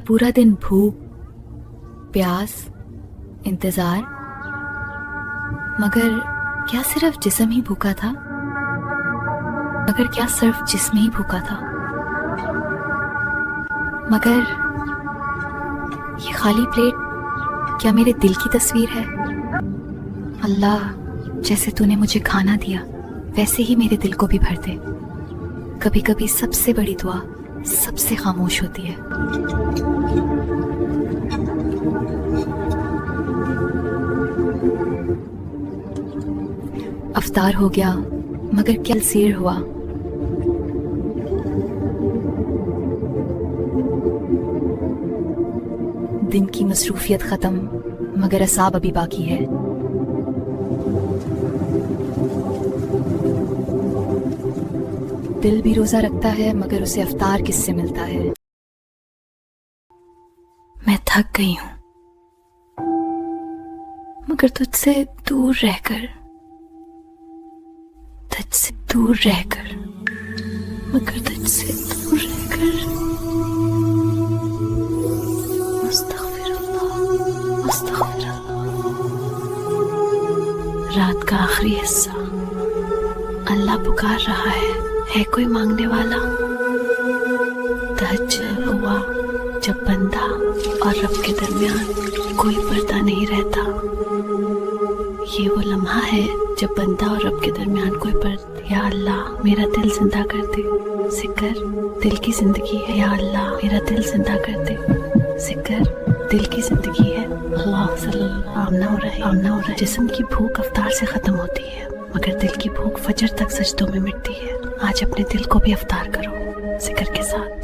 पूरा दिन भूख, प्यास, इंतजार, मगर क्या सिर्फ जिस्म ही भूखा था? मगर क्या सिर्फ जिस्म ही भूखा था? मगर ये खाली प्लेट क्या मेरे दिल की तस्वीर है? अल्लाह, जैसे तूने मुझे खाना दिया वैसे ही मेरे दिल को भी भर दे। कभी कभी सबसे बड़ी दुआ सबसे खामोश होती है। अफ्तार हो गया मगर क्या सीर हुआ। दिन की मसरूफियत खत्म मगर असाब अभी बाकी है। दिल भी रोजा रखता है मगर उसे अफ्तार किससे मिलता है? मैं थक गई हूं मगर तुझसे दूर रहकर, तुझसे दूर रहकर, मगर तुझसे दूर रहकर। अस्तगफिरुल्लाह, अस्तगफिरुल्लाह। रात का आखिरी हिस्सा, अल्लाह पुकार रहा है कोई मांगने वाला? तहज्जुद हुआ जब बंदा और रब के दरमियान कोई पर्दा नहीं रहता। ये वो लम्हा है जब बंदा और रब के दरमियान कोई पर्दा। या अल्लाह मेरा दिल जिंदा कर दे, जिक्र दिल की जिंदगी है। या अल्लाह मेरा दिल जिंदा कर दे, जिक्र दिल की जिंदगी है। अल्लाह सल्लल्लाहु अलैहि वसल्लम। जिस्म की भूख अफ्तार से खत्म होती है मगर दिल की भूख फजर तक सजदों में मिटती है। आज अपने दिल को भी अफ्तार करो जिक्र के साथ।